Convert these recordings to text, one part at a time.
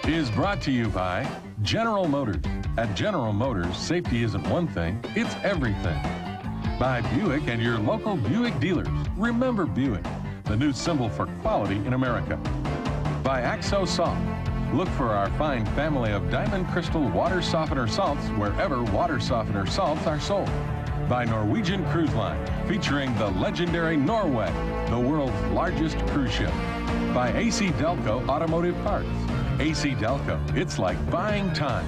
is brought to you by General Motors. At General Motors, safety isn't one thing, it's everything. By Buick and your local Buick dealers. Remember Buick, the new symbol for quality in America. By Axo Salt. Look for our fine family of diamond crystal water softener salts wherever water softener salts are sold. By Norwegian Cruise Line, featuring the legendary Norway, the world's largest cruise ship. By AC Delco Automotive Parts. AC Delco, it's like buying time.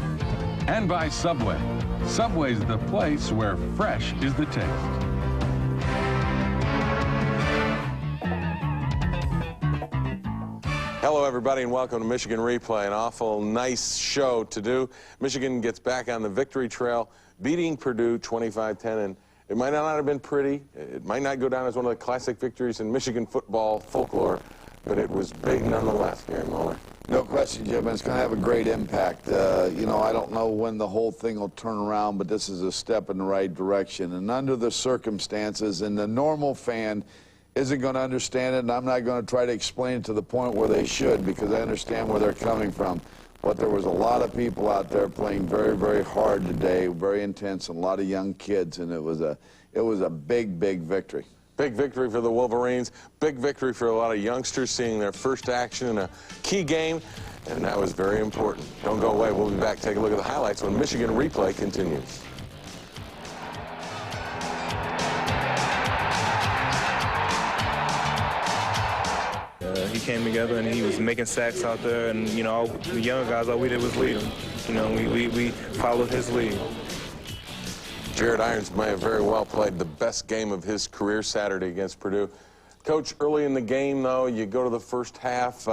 And by Subway. Subway's the place where fresh is the taste. Hello, everybody, and welcome to Michigan Replay. An awful nice show to do. Michigan gets back on the victory trail, beating Purdue 25-10, and it might not have been pretty. It might not go down as one of the classic victories in Michigan football folklore, but it was big nonetheless, Gary Muller. No question, Jim. It's going to have a great impact. You know, I don't know when the whole thing will turn around, but this is a step in the right direction. And under the circumstances, and the normal fan isn't going to understand it, and I'm not going to try to explain it to the point where they should, because I understand where they're coming from. But there was a lot of people out there playing very, very hard today, very intense, and a lot of young kids, and it was a big, big victory. Big victory for the Wolverines. Big victory for a lot of youngsters seeing their first action in a key game, and that was very important. Don't go away. We'll be back. Take a look at the highlights when Michigan Replay continues. He came together and he was making sacks out there, and you know, the younger guys, all we did was lead him. You know, we followed his lead. Jared Irons may have very well played the best game of his career Saturday against Purdue. Coach, early in the game, though, you go to the first half,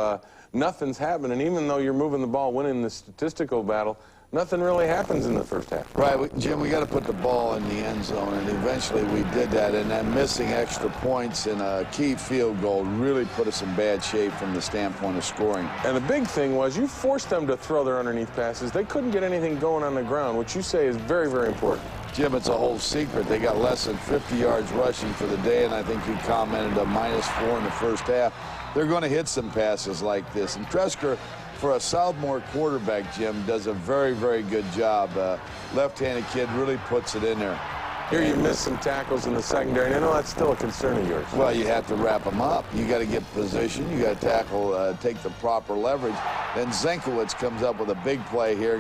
nothing's happening. Even though you're moving the ball, winning the statistical battle, nothing really happens in the first half. Right, Jim, we got to put the ball in the end zone, and eventually we did that. And then missing extra points and a key field goal really put us in bad shape from the standpoint of scoring. And the big thing was you forced them to throw their underneath passes. They couldn't get anything going on the ground, which you say is very, very important. Jim, it's a whole secret. They got less than 50 yards rushing for the day, and I think you commented a -4 in the first half. They're going to hit some passes like this. And Tresker, for a sophomore quarterback, Jim, does a very, very good job. Left-handed kid really puts it in there. Here you missed some tackles in the secondary, and I know that's still a concern of yours. Well, you have to wrap them up. You got to get position. You got to tackle, take the proper leverage. Then Zenkowitz comes up with a big play here.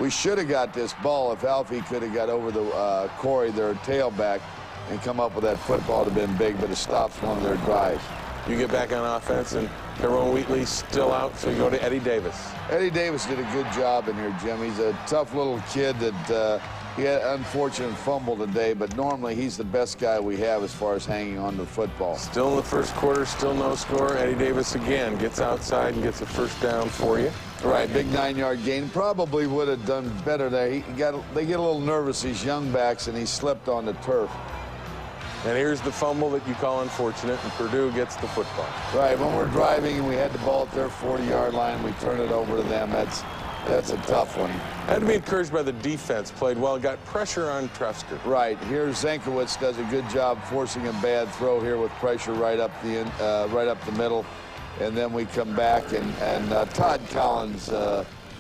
We should have got this ball if Alfie could have got over the Corey, their tailback, and come up with that football. It would have been big, but it stops one of their drives. You get back on offense, and Tyrone Wheatley's still out, so you go to Eddie Davis. Eddie Davis did a good job in here, Jim. He's a tough little kid that he had an unfortunate fumble today, but normally he's the best guy we have as far as hanging on to football. Still in the first quarter, still no score. Eddie Davis again gets outside and gets a first down for you. Right, big 9-yard gain. Probably would have done better there. They get a little nervous, these young backs, and he slipped on the turf. And here's the fumble that you call unfortunate, and Purdue gets the football. Right, when we're driving and we had the ball at their 40-yard line, we turn it over to them. That's a tough one. Had to be encouraged by the defense. Played well, got pressure on Tresker. Right, here Zenkowitz does a good job forcing a bad throw here with pressure right up the middle. And then we come back, and Todd Collins,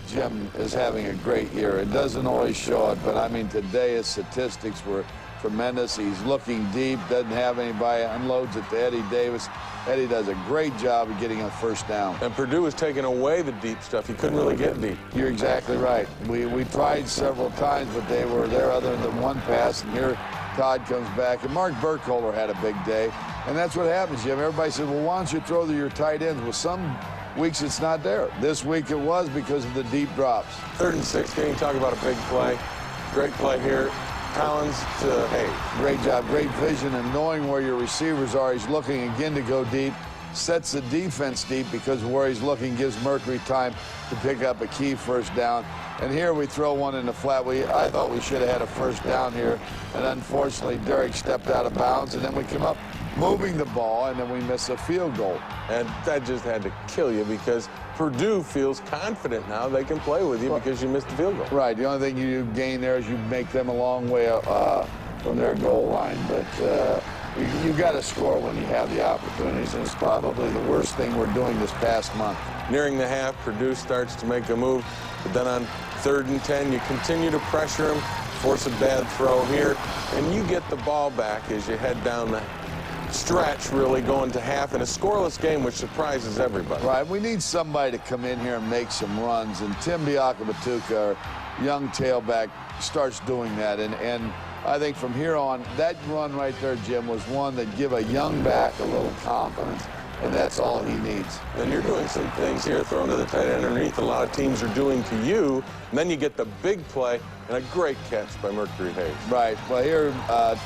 Jim, is having a great year. It doesn't always show it, but I mean, today his statistics were tremendous. He's looking deep, doesn't have anybody, unloads it to Eddie Davis. Eddie does a great job of getting a first down. And Purdue was taking away the deep stuff. He couldn't really get deep. You're exactly right. We tried several times, but they were there other than one pass, and here Todd comes back. And Mark Burkholder had a big day, and that's what happens, Jim. Everybody says, well, why don't you throw to your tight ends? Well, some weeks it's not there. This week it was because of the deep drops. 3rd and 16, talk about a big play. Great play here. Collins to Hayes. Great job, great vision, and knowing where your receivers are. He's looking again to go deep, sets the defense deep because where he's looking gives Mercury time to pick up a key first down. And here we throw one in the flat. I thought we should have had a first down here, and unfortunately Derek stepped out of bounds, and then we come up moving the ball, and then we miss a field goal. And that just had to kill you because Purdue feels confident now they can play with you because you missed the field goal. Right. The only thing you gain there is you make them a long way from their goal line. But you got to score when you have the opportunities, and it's probably the worst thing we're doing this past month. Nearing the half, Purdue starts to make a move, but then on 3rd and 10, you continue to pressure him, force a bad throw here, and you get the ball back as you head down the stretch, really going to half in a scoreless game, which surprises everybody. Right, we need somebody to come in here and make some runs, and Tim Biakabatuka, our young tailback, starts doing that, and I think from here on, that run right there, Jim, was one that give a young back a little confidence, and that's all he needs. And you're doing some things here, throwing to the tight end underneath, a lot of teams are doing to you, and then you get the big play and a great catch by Mercury Hayes. Right, well here,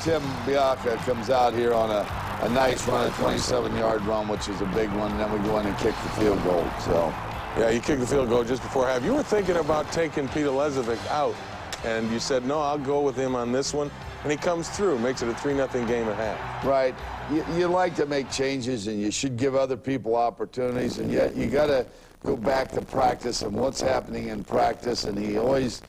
Tim Biaka comes out here on a nice run, a 27-yard run, which is a big one, and then we go in and kick the field goal, so. Yeah, you kicked the field goal just before half. You were thinking about taking Peter Lezovic out, and you said, no, I'll go with him on this one. And he comes through, makes it a 3-0 game at half. Right. You like to make changes, and you should give other people opportunities, and yet you got to go back to practice and what's happening in practice, and he always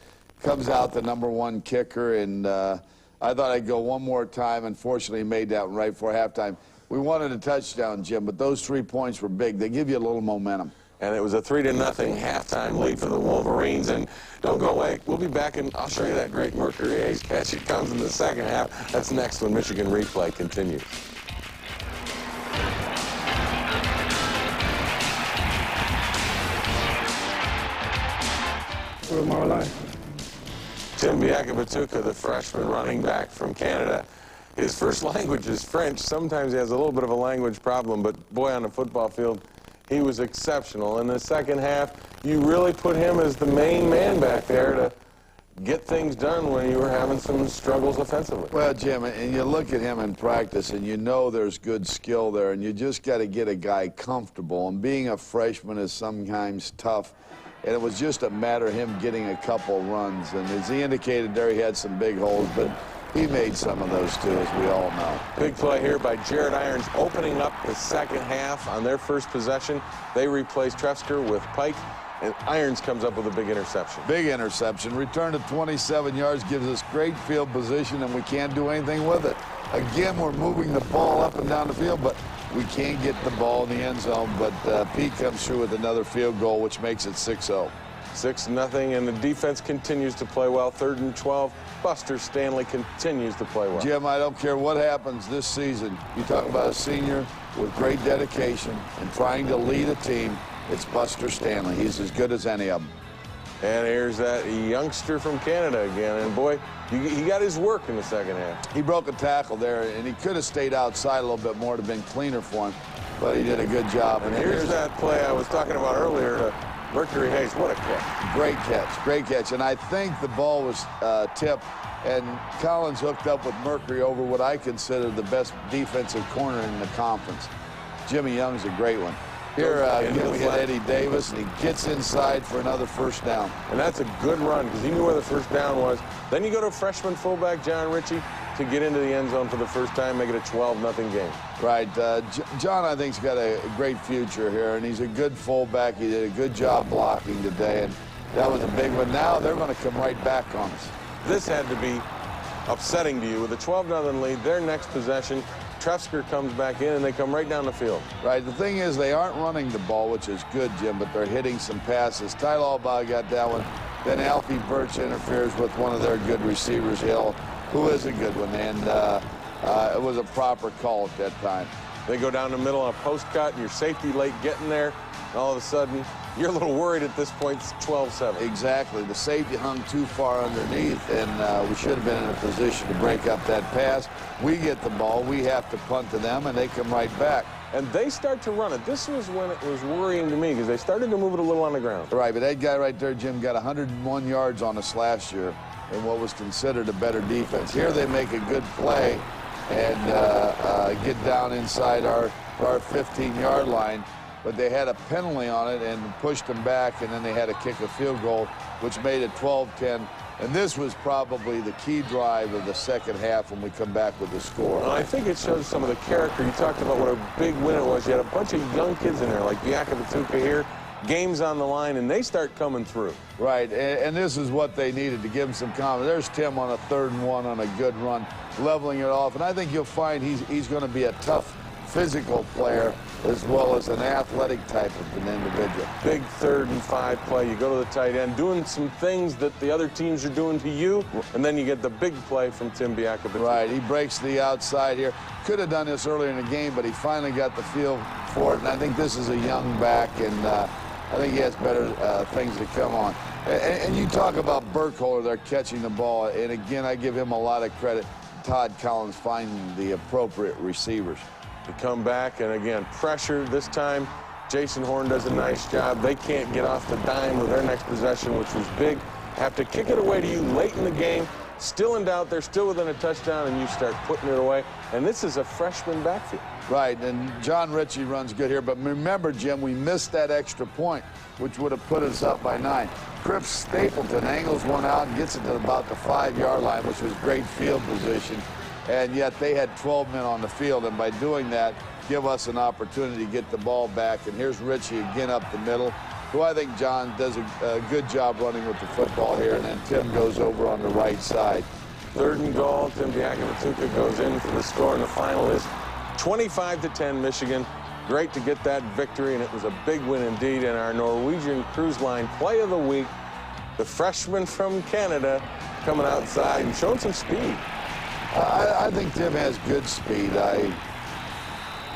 comes out the #1 kicker, and I thought I'd go one more time. Unfortunately, he made that one right before halftime. We wanted a touchdown, Jim, but those 3 points were big. They give you a little momentum. And it was a 3-0 halftime lead for the Wolverines. And don't go away. We'll be back, and I'll show you that great Mercury Hayes catch. It comes in the second half. That's next when Michigan Replay continues. For my life. Tim Biakabatuka, the freshman running back from Canada. His first language is French. Sometimes he has a little bit of a language problem, but boy, on the football field, he was exceptional. In the second half, you really put him as the main man back there to get things done when you were having some struggles offensively. Well, Jim, and you look at him in practice, and you know there's good skill there, and you just got to get a guy comfortable. And being a freshman is sometimes tough, and it was just a matter of him getting a couple runs. And as he indicated there, he had some big holes, but he made some of those, too, as we all know. Big play here by Jared Irons, opening up the second half on their first possession. They replaced Trefsker with Pike, and Irons comes up with a big interception. Big interception. Return to 27 yards gives us great field position, and we can't do anything with it. Again, we're moving the ball up and down the field, but we can't get the ball in the end zone. But Pete comes through with another field goal, which makes it 6-0. 6-0, and the defense continues to play well. 3rd and 12. Buster Stanley continues to play well. Jim, I don't care what happens this season. You talk about a senior with great dedication and trying to lead a team. It's Buster Stanley. He's as good as any of them. And here's that youngster from Canada again. And boy, he got his work in the second half. He broke a tackle there, and he could have stayed outside a little bit more to have been cleaner for him, but he did a good job. And here's that play I was talking about earlier to Mercury Hayes. What a catch. Great catch, great catch. And I think the ball was tipped, and Collins hooked up with Mercury over what I consider the best defensive corner in the conference. Jimmy Young's a great one. Here, we hit Eddie Davis, and he gets inside for another first down. And that's a good run because he knew where the first down was. Then you go to freshman fullback John Ritchie to get into the end zone for the first time, make it a 12-0 game. Right. John, I think, has got a great future here, and he's a good fullback. He did a good job blocking today, and that was a big one. Now they're going to come right back on us. This had to be upsetting to you. With a 12-0 lead, their next possession, Trefsker comes back in, and they come right down the field. Right. The thing is, they aren't running the ball, which is good, Jim, but they're hitting some passes. Tyler Albaugh got that one. Then Alfie Birch interferes with one of their good receivers, Hill, who is a good one, and it was a proper call at that time. They go down the middle on a post cut, and your safety late getting there, and all of a sudden, you're a little worried at this point. It's 12-7. Exactly. The safety hung too far underneath, and we should have been in a position to break up that pass. We get the ball. We have to punt to them, and they come right back. And they start to run it. This was when it was worrying to me because they started to move it a little on the ground. Right, but that guy right there, Jim, got 101 yards on us last year in what was considered a better defense. Here they make a good play and get down inside our 15-yard line. But they had a penalty on it and pushed them back, and then they had to kick a field goal, which made it 12-10. And this was probably the key drive of the second half when we come back with the score. Well, I think it shows some of the character. You talked about what a big win it was. You had a bunch of young kids in there, like Biakabatuka here, games on the line, and they start coming through. Right, and this is what they needed to give them some confidence. There's Tim on a 3rd and 1 on a good run, leveling it off. And I think you'll find he's going to be a tough physical player as well as an athletic type of an individual. Big 3rd and 5 play. You go to the tight end, doing some things that the other teams are doing to you, and then you get the big play from Tim Biakabitz. Right, he breaks the outside here. Could have done this earlier in the game, but he finally got the feel for it, and I think this is a young back, and I think he has better things to come on. And you talk about Burkholder there catching the ball, and again, I give him a lot of credit. Todd Collins finding the appropriate receivers. To come back, and again, pressure. This time, Jason Horn does a nice job. They can't get off the dime with their next possession, which was big. Have to kick it away to you late in the game. Still in doubt, they're still within a touchdown, and you start putting it away. And this is a freshman backfield. Right, and John Ritchie runs good here, but remember, Jim, we missed that extra point, which would have put us up by 9. Cripps Stapleton angles one out and gets it to about the 5-yard line, which was great field position, and yet they had 12 men on the field, and by doing that, give us an opportunity to get the ball back. And here's Ritchie again up the middle, who I think John does a good job running with the football here, and then Tim goes over on the right side. 3rd and goal. Tim Biakabitz goes in for the score, and the final is 25-10 Michigan. Great to get that victory, and it was a big win indeed. And our Norwegian Cruise Line play of the week, the freshman from Canada, coming outside and showing some speed. I think Tim has good speed. I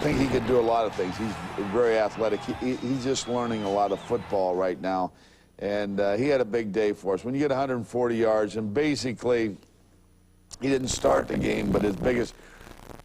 think he can do a lot of things. He's very athletic. He's just learning a lot of football right now, and he had a big day for us. When you get 140 yards, and basically he didn't start the game, but his biggest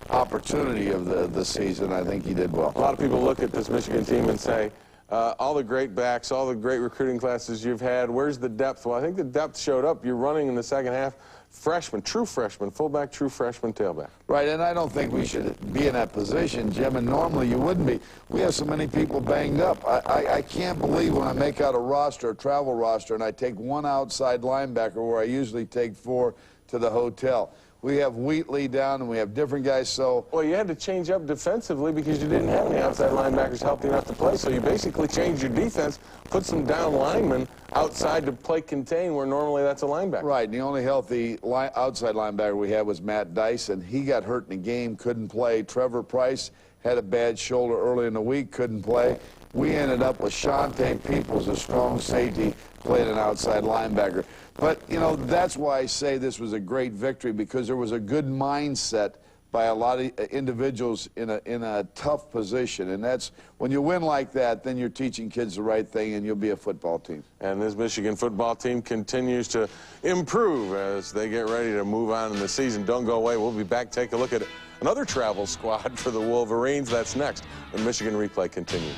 opportunity of the season, I think he did well. A lot of people look at this Michigan team and say, all the great backs, all the great recruiting classes you've had, where's the depth? Well, I think the depth showed up. You're running in the second half. Freshman, true freshman, fullback, true freshman, tailback. Right, and I don't think we should be in that position, Jim, and normally you wouldn't be. We have so many people banged up. I can't believe when I make out a roster, a travel roster, and I take one outside linebacker where I usually take 4 to the hotel. We have Wheatley down, and we have different guys, so... Well, you had to change up defensively because you didn't have any outside linebackers healthy enough to play, so you basically changed your defense, put some down linemen outside to play contain where normally that's a linebacker. Right, and the only healthy outside linebacker we had was Matt Dyson. He got hurt in the game, couldn't play. Trevor Price had a bad shoulder early in the week, couldn't play. We ended up with Shante Peoples, a strong safety, played an outside linebacker. But, you know, that's why I say this was a great victory, because there was a good mindset by a lot of individuals in a tough position. And that's, when you win like that, then you're teaching kids the right thing, and you'll be a football team. And this Michigan football team continues to improve as they get ready to move on in the season. Don't go away. We'll be back. Take a look at another travel squad for the Wolverines. That's next when Michigan Replay continues.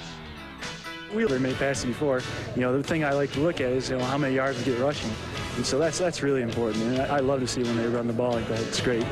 We made passes before. You know, the thing I like to look at is, you know, how many yards we get rushing. And so that's really important. And I love to see when they run the ball like that. It's great.